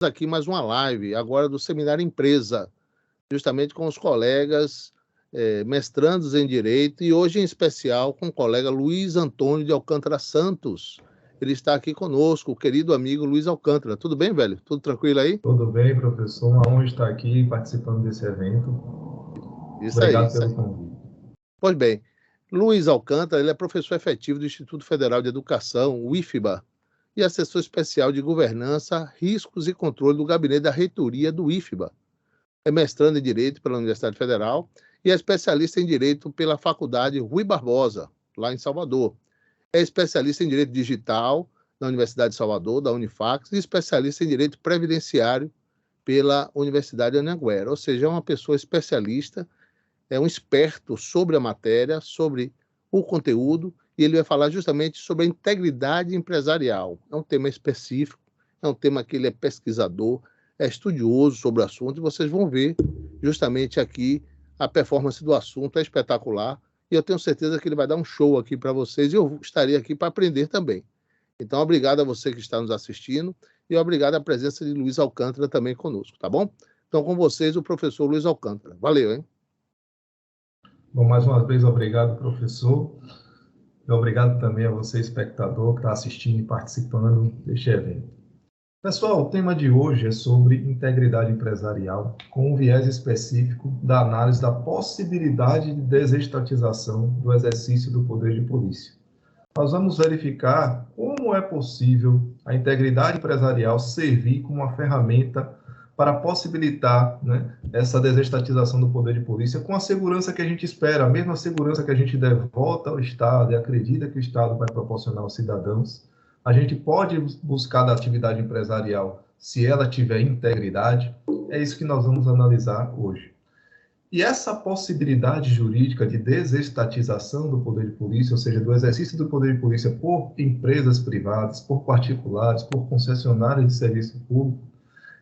Aqui mais uma live, agora do Seminário Empresa, justamente com os colegas mestrandos em Direito, e hoje em especial com o colega Luiz Antônio de Alcântara Santos. Ele está aqui conosco, o querido amigo Luiz Alcântara. Tudo bem, velho? Tudo tranquilo aí? Tudo bem, professor? Uma honra estar aqui participando desse evento. Isso aí, Obrigado isso pelo aí. convite. Pois bem, Luiz Alcântara, ele é professor efetivo do Instituto Federal de Educação, o IFBA, e assessor especial de Governança, Riscos e Controle do Gabinete da Reitoria do IFBA. É mestrando em Direito pela Universidade Federal e é especialista em Direito pela Faculdade Rui Barbosa, lá em Salvador. É especialista em Direito Digital na Universidade de Salvador, da Unifax, e especialista em Direito Previdenciário pela Universidade de Anhanguera. Ou seja, é uma pessoa especialista, é um experto sobre a matéria, sobre o conteúdo, e ele vai falar justamente sobre a integridade empresarial. É um tema específico, é um tema que ele é pesquisador, é estudioso sobre o assunto, e vocês vão ver justamente aqui a performance do assunto, é espetacular, e eu tenho certeza que ele vai dar um show aqui para vocês, e eu estarei aqui para aprender também. Então, obrigado a você que está nos assistindo, e obrigado à presença de Luiz Alcântara também conosco, tá bom? Então, com vocês, o professor Luiz Alcântara. Valeu, hein? Bom, mais uma vez, obrigado, professor. E obrigado também a você, espectador, que está assistindo e participando deste evento. Pessoal, o tema de hoje é sobre integridade empresarial, com um viés específico da análise da possibilidade de desestatização do exercício do poder de polícia. Nós vamos verificar como é possível a integridade empresarial servir como uma ferramenta para possibilitar, né, essa desestatização do poder de polícia com a segurança que a gente espera, a mesma segurança que a gente devota ao Estado e acredita que o Estado vai proporcionar aos cidadãos. A gente pode buscar da atividade empresarial se ela tiver integridade. É isso que nós vamos analisar hoje. E essa possibilidade jurídica de desestatização do poder de polícia, ou seja, do exercício do poder de polícia por empresas privadas, por particulares, por concessionárias de serviço público,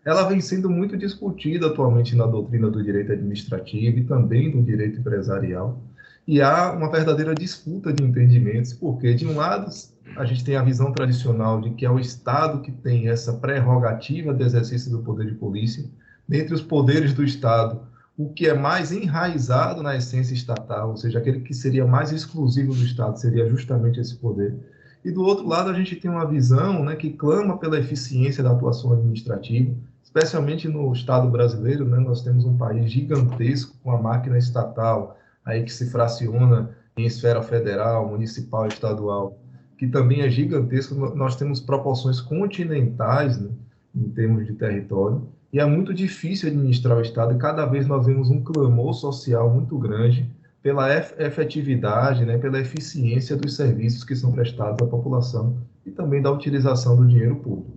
ela vem sendo muito discutida atualmente na doutrina do direito administrativo e também do direito empresarial. E há uma verdadeira disputa de entendimentos, porque, de um lado, a gente tem a visão tradicional de que é o Estado que tem essa prerrogativa de exercício do poder de polícia. Dentre os poderes do Estado, o que é mais enraizado na essência estatal, ou seja, aquele que seria mais exclusivo do Estado, seria justamente esse poder. E do outro lado, a gente tem uma visão, né, que clama pela eficiência da atuação administrativa, especialmente no Estado brasileiro, né, nós temos um país gigantesco com a máquina estatal, aí que se fraciona em esfera federal, municipal e estadual, que também é gigantesco. Nós temos proporções continentais, né, em termos de território, e é muito difícil administrar o Estado, e cada vez nós vemos um clamor social muito grande pela efetividade, né, pela eficiência dos serviços que são prestados à população e também da utilização do dinheiro público.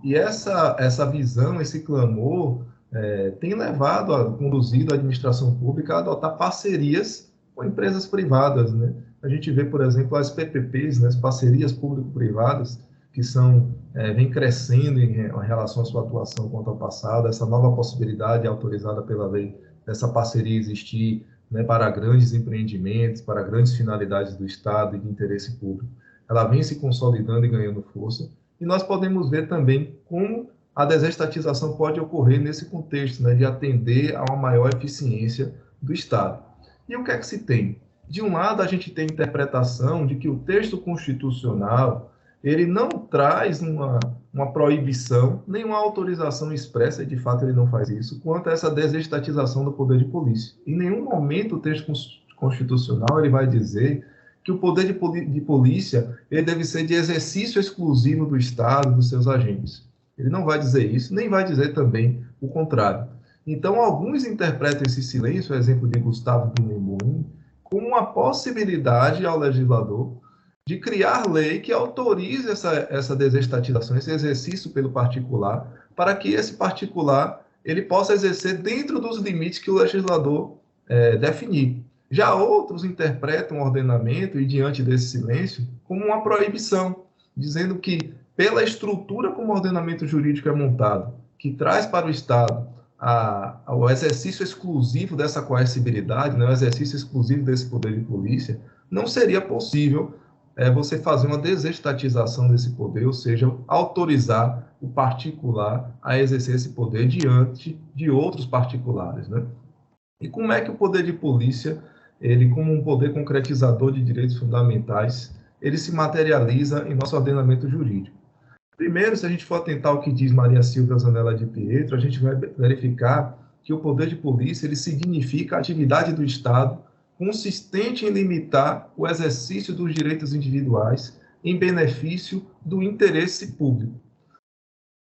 E essa visão, esse clamor, tem conduzido a administração pública a adotar parcerias com empresas privadas, né? A gente vê, por exemplo, as PPPs, né, as parcerias público-privadas, que vem crescendo em relação à sua atuação quanto ao passado, essa nova possibilidade autorizada pela lei dessa parceria existir, né, para grandes empreendimentos, para grandes finalidades do Estado e de interesse público. Ela vem se consolidando e ganhando força, e nós podemos ver também como a desestatização pode ocorrer nesse contexto, né, de atender a uma maior eficiência do Estado. E o que é que se tem? De um lado, a gente tem a interpretação de que o texto constitucional ele não traz uma proibição, nem uma autorização expressa, e de fato ele não faz isso, quanto a essa desestatização do poder de polícia. Em nenhum momento o texto constitucional ele vai dizer que o poder de polícia ele deve ser de exercício exclusivo do Estado, dos seus agentes. Ele não vai dizer isso, nem vai dizer também o contrário. Então, alguns interpretam esse silêncio, o exemplo de Gustavo Dumont, como uma possibilidade ao legislador de criar lei que autorize essa desestatização, esse exercício pelo particular, para que esse particular ele possa exercer dentro dos limites que o legislador definir. Já outros interpretam o ordenamento, e diante desse silêncio, como uma proibição, dizendo que, pela estrutura como o ordenamento jurídico é montado, que traz para o Estado o exercício exclusivo dessa coercibilidade, né, o exercício exclusivo desse poder de polícia, não seria possível é você fazer uma desestatização desse poder, ou seja, autorizar o particular a exercer esse poder diante de outros particulares, né? E como é que o poder de polícia, ele como um poder concretizador de direitos fundamentais, ele se materializa em nosso ordenamento jurídico? Primeiro, se a gente for atentar ao que diz Maria Silvia Zanella de Pietro, a gente vai verificar que o poder de polícia ele significa a atividade do Estado consistente em limitar o exercício dos direitos individuais em benefício do interesse público.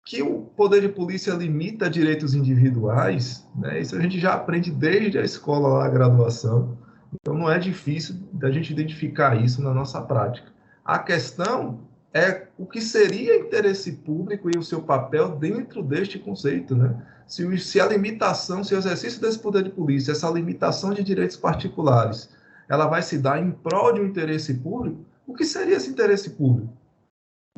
Que o poder de polícia limita direitos individuais, né, isso a gente já aprende desde a escola, lá, a graduação, então não é difícil da gente identificar isso na nossa prática. A questão é o que seria interesse público e o seu papel dentro deste conceito, né? Se a limitação, se o exercício desse poder de polícia, essa limitação de direitos particulares, ela vai se dar em prol de um interesse público, o que seria esse interesse público?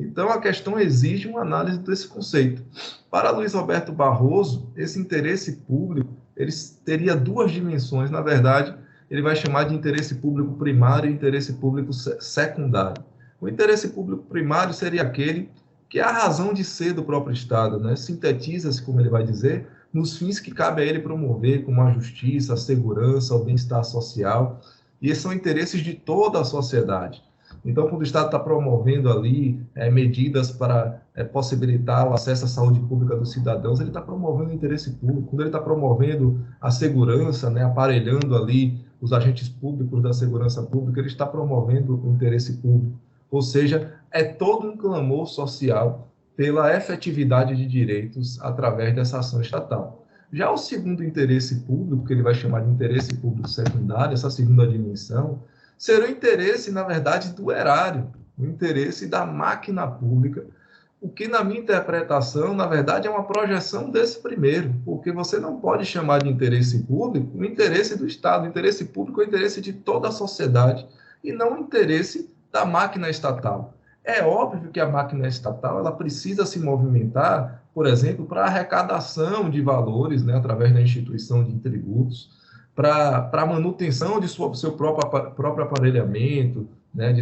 Então, a questão exige uma análise desse conceito. Para Luiz Roberto Barroso, esse interesse público ele teria duas dimensões. Na verdade, ele vai chamar de interesse público primário e interesse público secundário. O interesse público primário seria aquele que é a razão de ser do próprio Estado, né? Sintetiza-se, como ele vai dizer, nos fins que cabe a ele promover, como a justiça, a segurança, o bem-estar social, e esses são interesses de toda a sociedade. Então, quando o Estado está promovendo ali medidas para possibilitar o acesso à saúde pública dos cidadãos, ele está promovendo o interesse público. Quando ele está promovendo a segurança, né, aparelhando ali os agentes públicos da segurança pública, ele está promovendo o interesse público. Ou seja, é todo um clamor social pela efetividade de direitos através dessa ação estatal. Já o segundo interesse público, que ele vai chamar de interesse público secundário, essa segunda dimensão, será o interesse, na verdade, do erário, o interesse da máquina pública, o que, na minha interpretação, na verdade, é uma projeção desse primeiro, porque você não pode chamar de interesse público o interesse do Estado. O interesse público é o interesse de toda a sociedade e não o interesse da máquina estatal. É óbvio que a máquina estatal ela precisa se movimentar, por exemplo, para a arrecadação de valores, né, através da instituição de tributos, para a manutenção de seu próprio aparelhamento, né,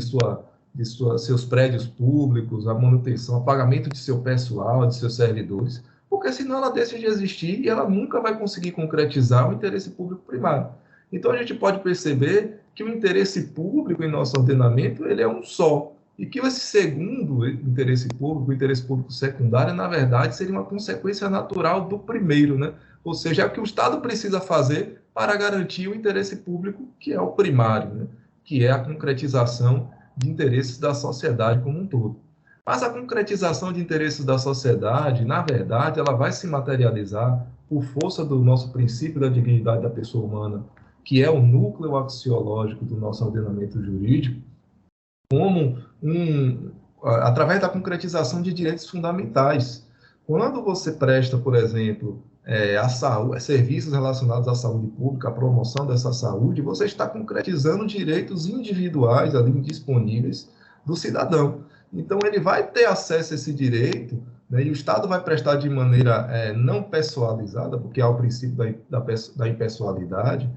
seus prédios públicos, a manutenção, o pagamento de seu pessoal, de seus servidores, porque senão ela deixa de existir e ela nunca vai conseguir concretizar o interesse público primário. Então, a gente pode perceber que o interesse público em nosso ordenamento ele é um só, e que esse segundo interesse público, o interesse público secundário, na verdade, seria uma consequência natural do primeiro, né? Ou seja, é o que o Estado precisa fazer para garantir o interesse público, que é o primário, né? Que é a concretização de interesses da sociedade como um todo. Mas a concretização de interesses da sociedade, na verdade, ela vai se materializar por força do nosso princípio da dignidade da pessoa humana, que é o núcleo axiológico do nosso ordenamento jurídico, como através da concretização de direitos fundamentais. Quando você presta, por exemplo, a saúde, serviços relacionados à saúde pública, a promoção dessa saúde, você está concretizando direitos individuais ali disponíveis do cidadão. Então, ele vai ter acesso a esse direito, né, e o Estado vai prestar de maneira não pessoalizada, porque há o princípio da impessoalidade,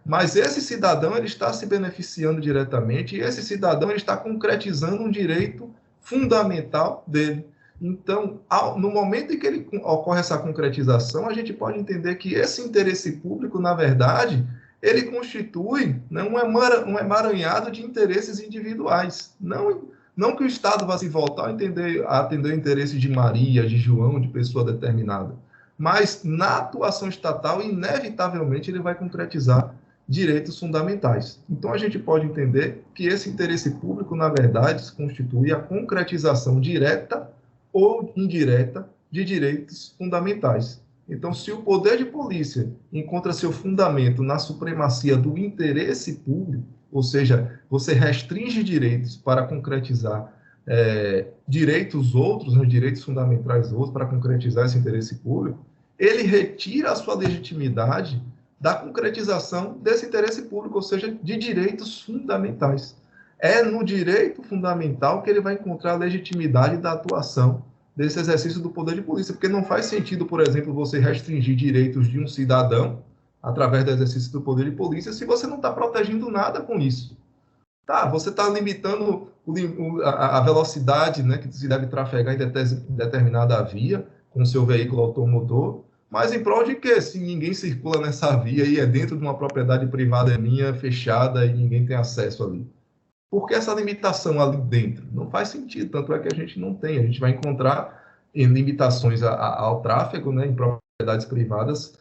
mas esse cidadão ele está se beneficiando diretamente e esse cidadão ele está concretizando um direito fundamental dele. Então, no momento em que ocorre essa concretização, a gente pode entender que esse interesse público, na verdade, ele constitui, né, um emaranhado de interesses individuais. Não que o Estado vá se voltar a atender o interesse de Maria, de João, de pessoa determinada, mas na atuação estatal, inevitavelmente, ele vai concretizar direitos fundamentais. Então, a gente pode entender que esse interesse público, na verdade, constitui a concretização direta ou indireta de direitos fundamentais. Então, se o poder de polícia encontra seu fundamento na supremacia do interesse público, ou seja, você restringe direitos para concretizar direitos outros, né, direitos fundamentais outros, para concretizar esse interesse público, ele retira a sua legitimidade da concretização desse interesse público, ou seja, de direitos fundamentais. É no direito fundamental que ele vai encontrar a legitimidade da atuação desse exercício do poder de polícia, porque não faz sentido, por exemplo, você restringir direitos de um cidadão através do exercício do poder de polícia se você não está protegendo nada com isso. Tá, você está limitando a velocidade, né, que se deve trafegar em determinada via com o seu veículo automotor, mas em prol de quê? Se ninguém circula nessa via e é dentro de uma propriedade privada minha, fechada, e ninguém tem acesso ali. Por que essa limitação ali dentro? Não faz sentido, tanto é que a gente não tem. A gente vai encontrar em limitações ao tráfego, né, em propriedades privadas,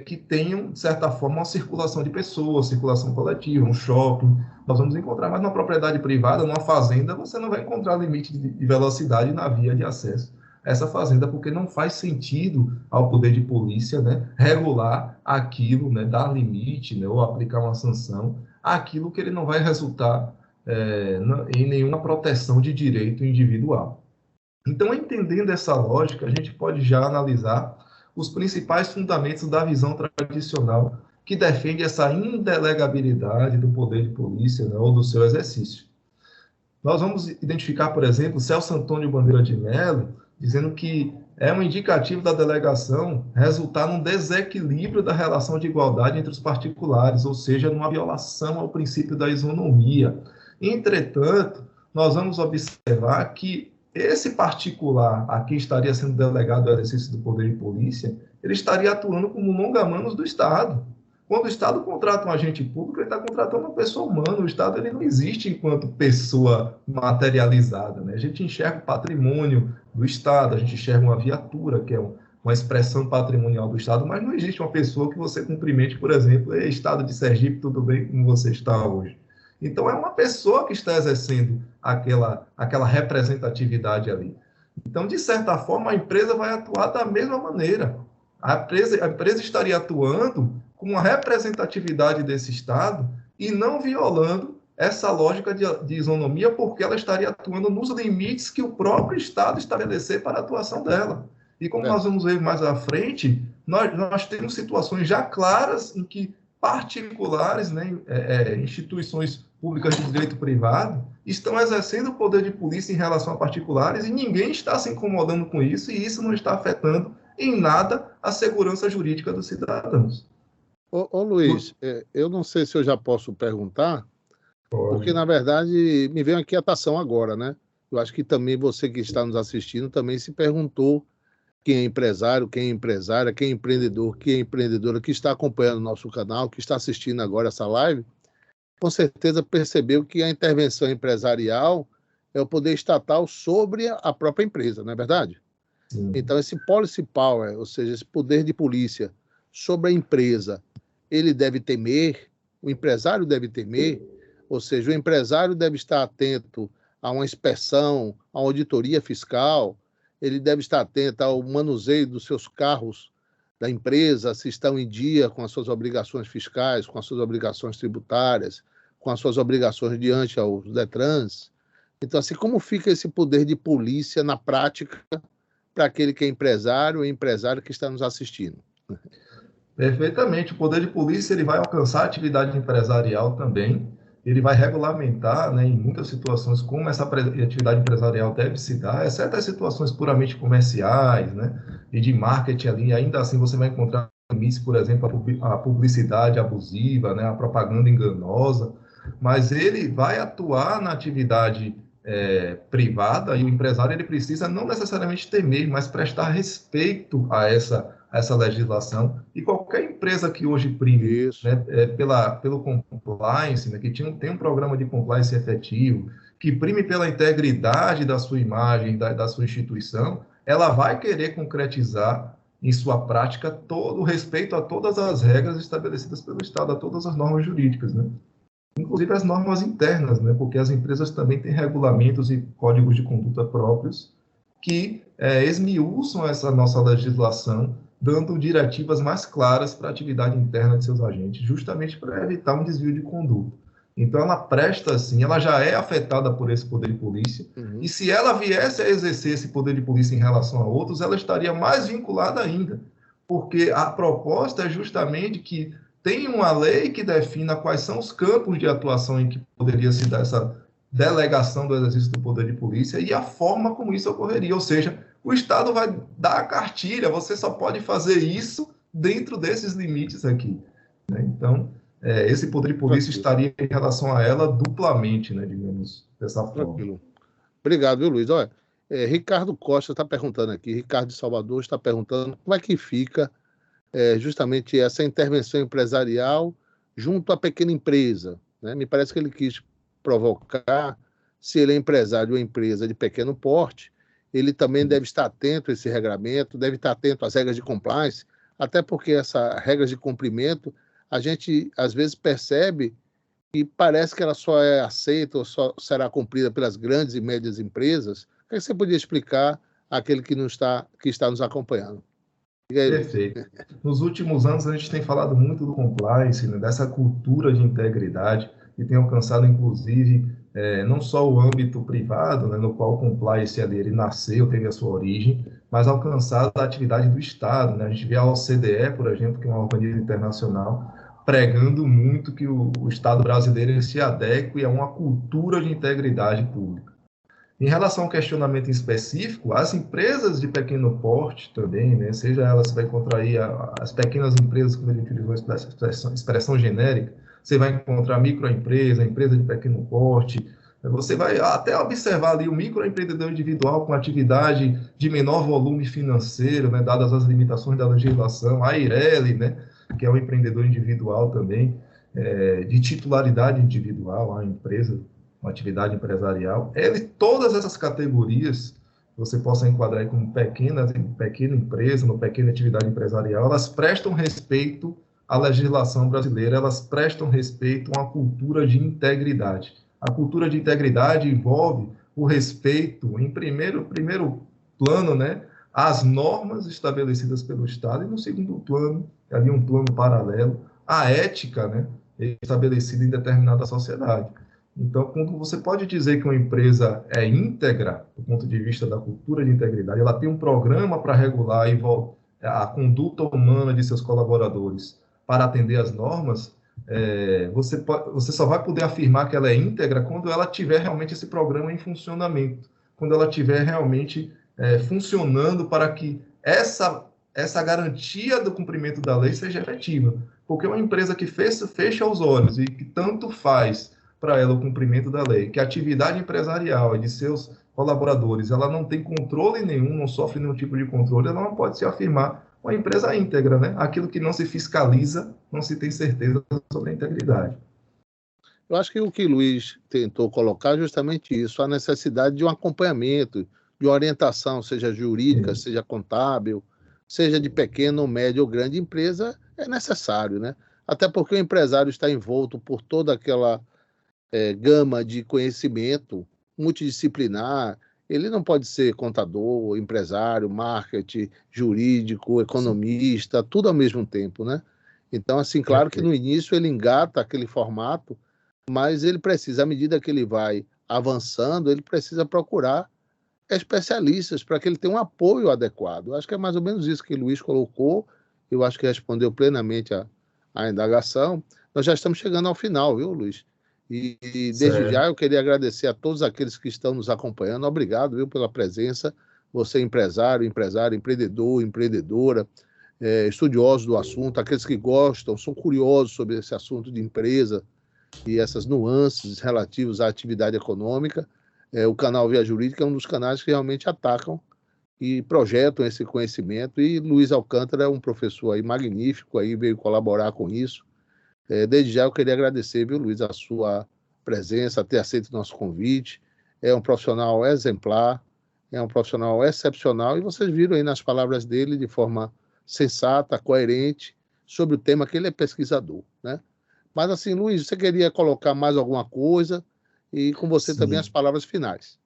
que tenham, de certa forma, uma circulação de pessoas, circulação coletiva, um shopping. Nós vamos encontrar, mas numa propriedade privada, numa fazenda, você não vai encontrar limite de velocidade na via de acesso a essa fazenda, porque não faz sentido ao poder de polícia, né, regular aquilo, né, dar limite, né, ou aplicar uma sanção àquilo que ele não vai resultar em nenhuma proteção de direito individual. Então, entendendo essa lógica, a gente pode já analisar os principais fundamentos da visão tradicional que defende essa indelegabilidade do poder de polícia, né, ou do seu exercício. Nós vamos identificar, por exemplo, Celso Antônio Bandeira de Mello, dizendo que é um indicativo da delegação resultar num desequilíbrio da relação de igualdade entre os particulares, ou seja, numa violação ao princípio da isonomia. Entretanto, nós vamos observar que esse particular a quem estaria sendo delegado o exercício do poder de polícia, ele estaria atuando como longa-manos do Estado. Quando o Estado contrata um agente público, ele está contratando uma pessoa humana. O Estado ele não existe enquanto pessoa materializada, né? A gente enxerga o patrimônio do Estado, a gente enxerga uma viatura, que é uma expressão patrimonial do Estado, mas não existe uma pessoa que você cumprimente, por exemplo, Estado de Sergipe, tudo bem como você está hoje. Então, é uma pessoa que está exercendo aquela representatividade ali. Então, de certa forma, a empresa vai atuar da mesma maneira. A empresa estaria atuando com uma representatividade desse Estado e não violando essa lógica de isonomia, porque ela estaria atuando nos limites que o próprio Estado estabelecer para a atuação dela. E como nós vamos ver mais à frente, nós temos situações já claras em que particulares, né, instituições públicas de direito privado, estão exercendo o poder de polícia em relação a particulares e ninguém está se incomodando com isso e isso não está afetando em nada a segurança jurídica dos cidadãos. Ô Luiz, eu não sei se eu já posso perguntar, porque, na verdade, me veio uma inquietação agora, né? Eu acho que também você que está nos assistindo também se perguntou quem é empresário, quem é empresária, quem é empreendedor, quem é empreendedora, que está acompanhando o nosso canal, que está assistindo agora essa live, com certeza percebeu que a intervenção empresarial é o poder estatal sobre a própria empresa, não é verdade? Sim. Então, esse policy power, ou seja, esse poder de polícia sobre a empresa, ele deve temer, o empresário deve temer, ou seja, o empresário deve estar atento a uma inspeção, a uma auditoria fiscal, ele deve estar atento ao manuseio dos seus carros da empresa, se estão em dia com as suas obrigações fiscais, com as suas obrigações tributárias, com as suas obrigações diante aos Detrans. Então, assim, como fica esse poder de polícia na prática para aquele que é empresário e empresário que está nos assistindo? Perfeitamente. O poder de polícia ele vai alcançar a atividade empresarial também, ele vai regulamentar, né, em muitas situações como essa atividade empresarial deve se dar, exceto as situações puramente comerciais, né, e de marketing ali, ainda assim você vai encontrar limites, por exemplo, a publicidade abusiva, né, a propaganda enganosa, mas ele vai atuar na atividade privada e o empresário ele precisa não necessariamente temer, mas prestar respeito a essa legislação, e qualquer empresa que hoje prime, né, pelo compliance, né, que tem um programa de compliance efetivo, que prime pela integridade da sua imagem, da sua instituição, ela vai querer concretizar em sua prática todo o respeito a todas as regras estabelecidas pelo Estado, a todas as normas jurídicas, né? Inclusive as normas internas, né, porque as empresas também têm regulamentos e códigos de conduta próprios que esmiuçam essa nossa legislação, dando diretivas mais claras para a atividade interna de seus agentes, justamente para evitar um desvio de conduta. Então, ela presta, assim, ela já é afetada por esse poder de polícia, e se ela viesse a exercer esse poder de polícia em relação a outros, ela estaria mais vinculada ainda, porque a proposta é justamente que tem uma lei que defina quais são os campos de atuação em que poderia se dar essa delegação do exercício do poder de polícia e a forma como isso ocorreria, ou seja, o Estado vai dar a cartilha, você só pode fazer isso dentro desses limites aqui, né? Então, esse poder de polícia estaria em relação a ela duplamente, né, digamos, dessa forma. Tranquilo. Obrigado, viu, Luiz? Olha, Ricardo Costa está perguntando aqui, Ricardo de Salvador está perguntando como é que fica justamente essa intervenção empresarial junto à pequena empresa, né? Me parece que ele quis provocar, se ele é empresário de uma empresa de pequeno porte, ele também deve estar atento a esse regramento, deve estar atento às regras de compliance, até porque essas regras de cumprimento, a gente às vezes percebe e parece que ela só é aceita ou só será cumprida pelas grandes e médias empresas. O que você podia explicar àquele que está nos acompanhando? Diga aí, Perfeito. Nos últimos anos, a gente tem falado muito do compliance, né, dessa cultura de integridade, e tem alcançado, inclusive, não só o âmbito privado, né, no qual o compliance ali, ele nasceu, teve a sua origem, mas alcançado a atividade do Estado. Né? A gente vê a OCDE, por exemplo, que é um organismo internacional, pregando muito que o Estado brasileiro se adeque a uma cultura de integridade pública. Em relação ao questionamento em específico, as empresas de pequeno porte também, né, seja elas, você vai encontrar aí as pequenas empresas, como ele utilizou a expressão genérica, você vai encontrar microempresa, empresa de pequeno porte, você vai até observar ali o microempreendedor individual com atividade de menor volume financeiro, né, dadas as limitações da legislação, a Eireli, né, que é o empreendedor individual também, de titularidade individual, a empresa, uma atividade empresarial, todas essas categorias você possa enquadrar como pequena empresa, uma pequena atividade empresarial, elas prestam respeito à legislação brasileira, elas prestam respeito a uma cultura de integridade. A cultura de integridade envolve o respeito, em primeiro plano, né, às normas estabelecidas pelo Estado, e no segundo plano, ali um plano paralelo, a ética, né, estabelecida em determinada sociedade. Então, quando você pode dizer que uma empresa é íntegra, do ponto de vista da cultura de integridade, ela tem um programa para regular a conduta humana de seus colaboradores para atender às normas, você só vai poder afirmar que ela é íntegra quando ela tiver realmente esse programa em funcionamento, quando ela tiver realmente funcionando para que essa garantia do cumprimento da lei seja efetiva. Porque uma empresa que fecha os olhos e que tanto faz para ela o cumprimento da lei, que a atividade empresarial e de seus colaboradores, ela não tem controle nenhum, não sofre nenhum tipo de controle, ela não pode se afirmar uma empresa íntegra, né? Aquilo que não se fiscaliza, não se tem certeza sobre a integridade. Eu acho que o que o Luiz tentou colocar é justamente isso, a necessidade de um acompanhamento, de orientação, seja jurídica, seja contábil, seja de pequena ou média ou grande empresa, é necessário, né? Até porque o empresário está envolto por toda aquela gama de conhecimento multidisciplinar. Ele não pode ser contador, empresário, marketing, jurídico, economista, tudo ao mesmo tempo, né? Então, assim, claro que no início ele engata aquele formato, mas ele precisa, à medida que ele vai avançando, ele precisa procurar especialistas para que ele tenha um apoio adequado. Eu acho que é mais ou menos isso que o Luiz colocou, eu acho que respondeu plenamente a indagação. Nós já estamos chegando ao final, viu, Luiz? E desde já eu queria agradecer a todos aqueles que estão nos acompanhando. Obrigado, viu, pela presença. Você é empresário, empreendedor, empreendedora, estudiosos do assunto, aqueles que gostam, são curiosos sobre esse assunto de empresa e essas nuances relativas à atividade econômica. O canal Via Jurídica é um dos canais que realmente atacam e projetam esse conhecimento. E Luiz Alcântara é um professor aí magnífico, aí veio colaborar com isso. Desde já eu queria agradecer, viu, Luiz, a sua presença, ter aceito o nosso convite. É um profissional exemplar, é um profissional excepcional, e vocês viram aí nas palavras dele, de forma sensata, coerente, sobre o tema que ele é pesquisador, né? Mas assim, Luiz, você queria colocar mais alguma coisa? E com você também as palavras finais.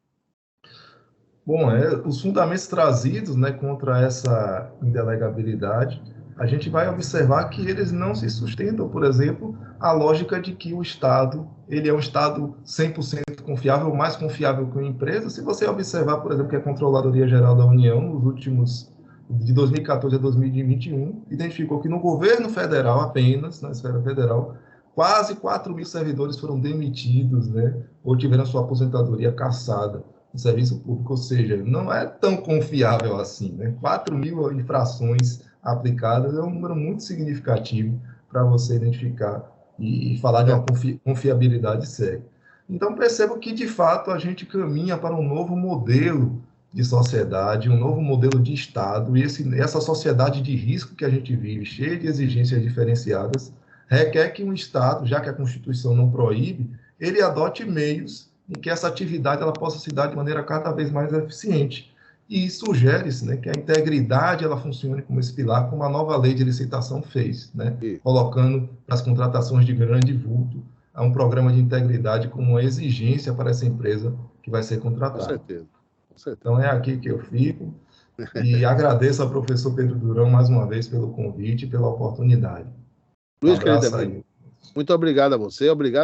Bom, os fundamentos trazidos, né, contra essa indelegabilidade, a gente vai observar que eles não se sustentam, por exemplo, a lógica de que o Estado, ele é um Estado 100% confiável, mais confiável que uma empresa. Se você observar, por exemplo, que a Controladoria Geral da União, nos últimos, de 2014 a 2021, identificou que no governo federal apenas, na esfera federal, quase 4.000 servidores foram demitidos, né, ou tiveram sua aposentadoria cassada no serviço público, ou seja, não é tão confiável assim, né? 4.000 infrações aplicadas é um número muito significativo para você identificar e falar de uma confiabilidade séria. Então, percebo que, de fato, a gente caminha para um novo modelo de sociedade, um novo modelo de Estado, e essa sociedade de risco que a gente vive, cheia de exigências diferenciadas, requer que um Estado, já que a Constituição não proíbe, ele adote meios em que essa atividade ela possa se dar de maneira cada vez mais eficiente. E sugere-se, né, que a integridade ela funcione como esse pilar, como a nova lei de licitação fez, né, colocando as contratações de grande vulto a um programa de integridade como uma exigência para essa empresa que vai ser contratada. Com certeza. Com certeza. Então é aqui que eu fico e agradeço ao professor Pedro Durão mais uma vez pelo convite e pela oportunidade. Luiz, querido amigo, muito obrigado a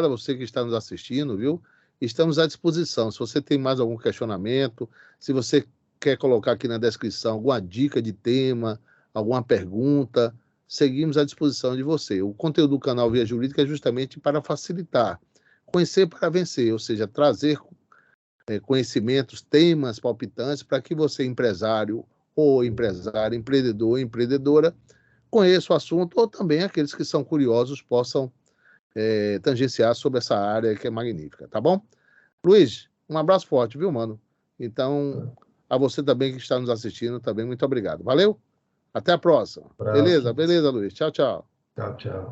você que está nos assistindo, viu? Estamos à disposição. Se você tem mais algum questionamento, se você quer colocar aqui na descrição alguma dica de tema, alguma pergunta, seguimos à disposição de você. O conteúdo do canal Via Jurídica é justamente para facilitar, conhecer para vencer, ou seja, trazer conhecimentos, temas palpitantes para que você, empresário ou empresária, empreendedor ou empreendedora, conheça o assunto ou também aqueles que são curiosos possam tangenciar sobre essa área que é magnífica, tá bom? Luiz, um abraço forte, viu, mano? Então, a você também que está nos assistindo, também muito obrigado. Valeu? Até a próxima. Beleza, Luiz. Tchau, tchau. Tchau, tchau.